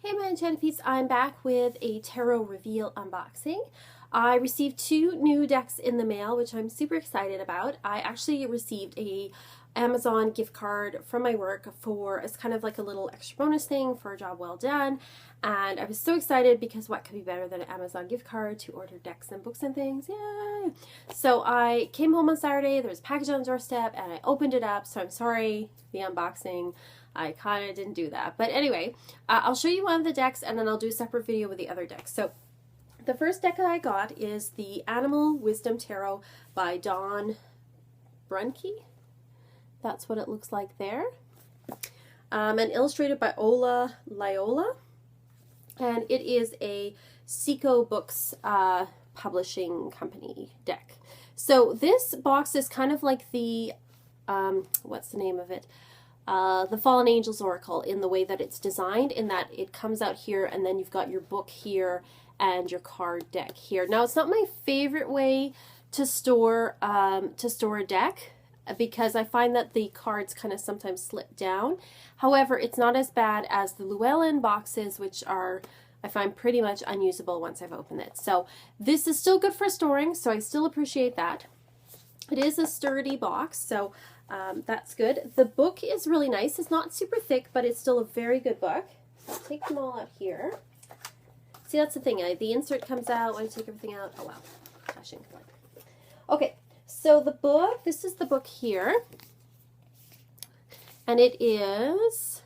Hey my enchanted peeps, I'm back with a tarot reveal unboxing. I received 2 new decks in the mail, which I'm super excited about. I actually received a Amazon gift card from my work for, as kind of like a little extra bonus thing for a job well done. And I was so excited because what could be better than an Amazon gift card to order decks and books and things? Yay! So I came home on Saturday, there was a package on the doorstep, and I opened it up, so I'm sorry, the unboxing. I kind of didn't do that. But anyway, I'll show you one of the decks and then I'll do a separate video with the other decks. So the first deck I got is the Animal Wisdom Tarot by Dawn Brunke. That's what it looks like there. And illustrated by Ola Loyola. And it is a Seiko Books publishing company deck. So this box is kind of like the, what's the name of it? The Fallen Angels Oracle, in the way that it's designed, in that it comes out here and then you've got your book here and your card deck here. Now, it's not my favorite way to store a deck because I find that the cards kind of sometimes slip down. However, it's not as bad as the Llewellyn boxes, which are, I find, pretty much unusable once I've opened it. So this is still good for storing, so I still appreciate that. It is a sturdy box, so that's good. The book is really nice. It's not super thick, but it's still a very good book. So I'll take them all out here. See, that's the thing. The insert comes out when I take everything out. Oh, wow. Flashing light. Okay, so the book, this is the book here. And it is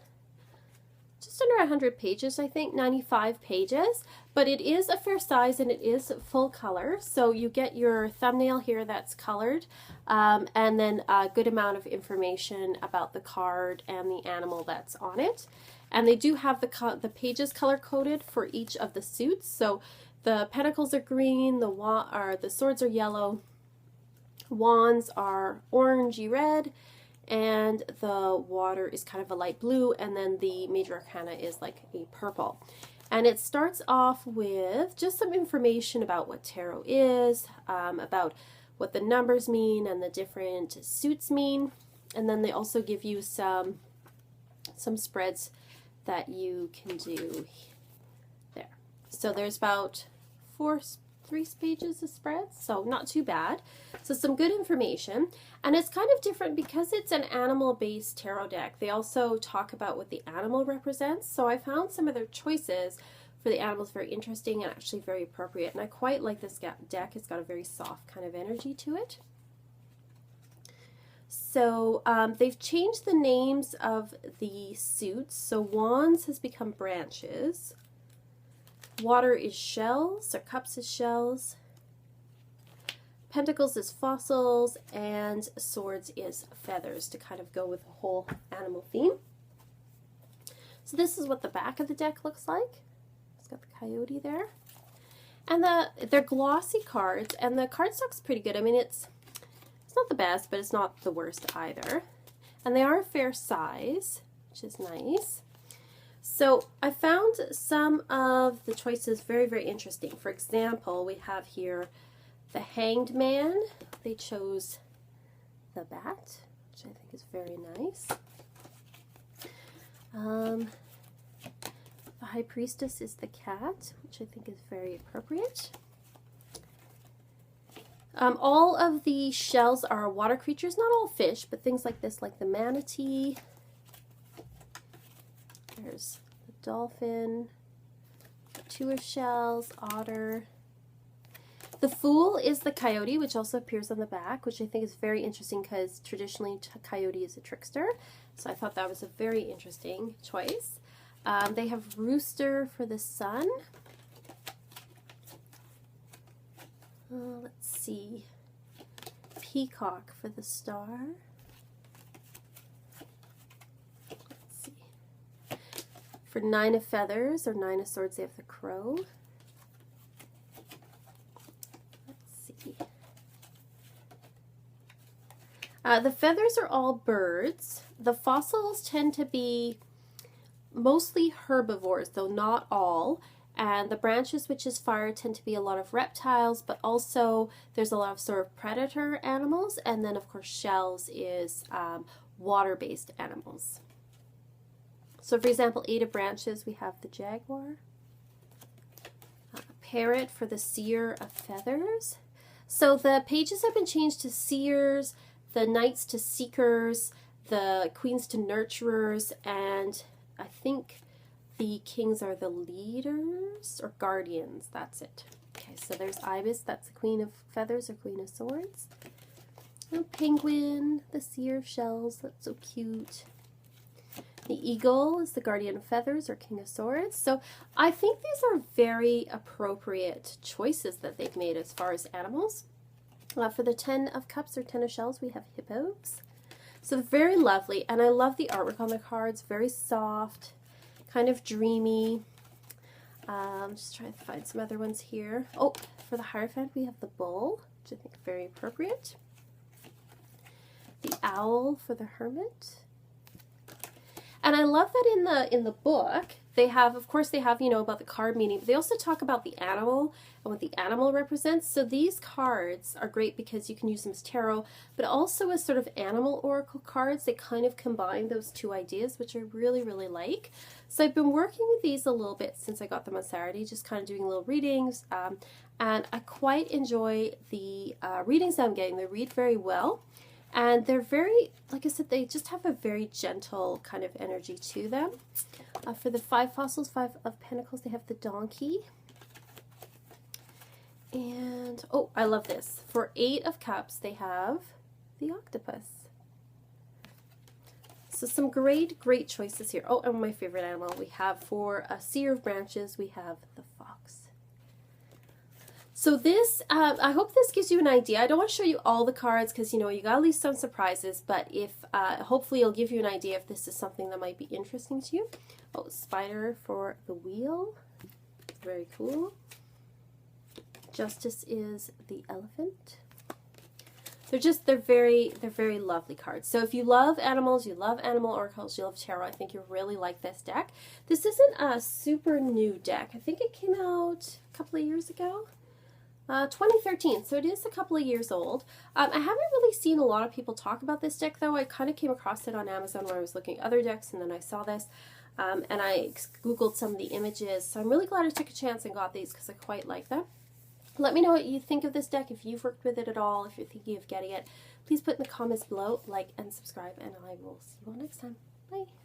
just under 100 pages, I think, 95 pages. But it is a fair size and it is full color. So you get your thumbnail here that's colored, and then a good amount of information about the card and the animal that's on it. And they do have the pages color coded for each of the suits. So the pentacles are green, the swords are yellow, wands are orangey red, and the water is kind of a light blue, and then the major arcana is like a purple. And it starts off with just some information about what tarot is, about what the numbers mean and the different suits mean. And then they also give you some spreads that you can do there. So there's about 3 pages of spreads, so not too bad. So some good information. And it's kind of different because it's an animal-based tarot deck. They also talk about what the animal represents. So I found some of their choices for the animals very interesting and actually very appropriate. And I quite like this deck. It's got a very soft kind of energy to it. So they've changed the names of the suits. So wands has become branches. Water is shells, or cups is shells. Pentacles is fossils, and swords is feathers, to kind of go with the whole animal theme. So this is what the back of the deck looks like. It's got the coyote there. And they're glossy cards, and the cardstock's pretty good. I mean, it's not the best, but it's not the worst either. And they are a fair size, which is nice. So I found some of the choices very, very interesting. For example, we have here the Hanged Man. They chose the bat, which I think is very nice. The High Priestess is the cat, which I think is very appropriate. All of the shells are water creatures, not all fish, but things like this, like the manatee. There's the dolphin, tortoise shells, otter. The Fool is the coyote, which also appears on the back, which I think is very interesting because traditionally coyote is a trickster. So I thought that was a very interesting choice. They have rooster for the sun. Let's see. Peacock for the star. For 9 of feathers, or 9 of swords, they have the crow. Let's see. The feathers are all birds. The fossils tend to be mostly herbivores, though not all. And the branches, which is fire, tend to be a lot of reptiles, but also there's a lot of sort of predator animals. And then, of course, shells is water-based animals. So for example, 8 of branches, we have the jaguar. Parrot for the seer of feathers. So the pages have been changed to seers, the knights to seekers, the queens to nurturers, and I think the kings are the leaders or guardians. That's it. Okay, so there's Ibis, that's the queen of feathers or queen of swords. And penguin, the seer of shells, that's so cute. The eagle is the guardian of feathers or king of swords. So I think these are very appropriate choices that they've made as far as animals. For the 10 of cups or 10 of shells, we have hippos. So very lovely, and I love the artwork on the cards. Very soft, kind of dreamy. Just trying to find some other ones here. Oh, for the Hierophant, we have the bull, which I think is very appropriate. The owl for the hermit. And I love that in the book, they have, of course, they have, you know, about the card meaning, but they also talk about the animal and what the animal represents. So these cards are great because you can use them as tarot, but also as sort of animal oracle cards. They kind of combine those two ideas, which I really, really like. So I've been working with these a little bit since I got them on Saturday, just kind of doing little readings. And I quite enjoy the readings I'm getting. They read very well. And they're very, like I said, they just have a very gentle kind of energy to them. For the 5 fossils, 5 of pentacles, they have the donkey. And, oh, I love this. For 8 of cups, they have the octopus. So some great, great choices here. Oh, and my favorite animal we have for a seer of branches, we have the fox. So this, I hope this gives you an idea. I don't want to show you all the cards because, you know, you got to leave some surprises, but if, hopefully it'll give you an idea if this is something that might be interesting to you. Oh, spider for the wheel. Very cool. Justice is the elephant. They're very lovely cards. So if you love animals, you love animal oracles, you love tarot, I think you'll really like this deck. This isn't a super new deck. I think it came out a couple of years ago. 2013, so it is a couple of years old. I haven't really seen a lot of people talk about this deck though. I kind of came across it on Amazon when I was looking at other decks, and then I saw this, and I googled some of the images. So I'm really glad I took a chance and got these because I quite like them. Let me know what you think of this deck, if you've worked with it at all, if you're thinking of getting it. Please put in the comments below, like and subscribe, and I will see you all next time. Bye!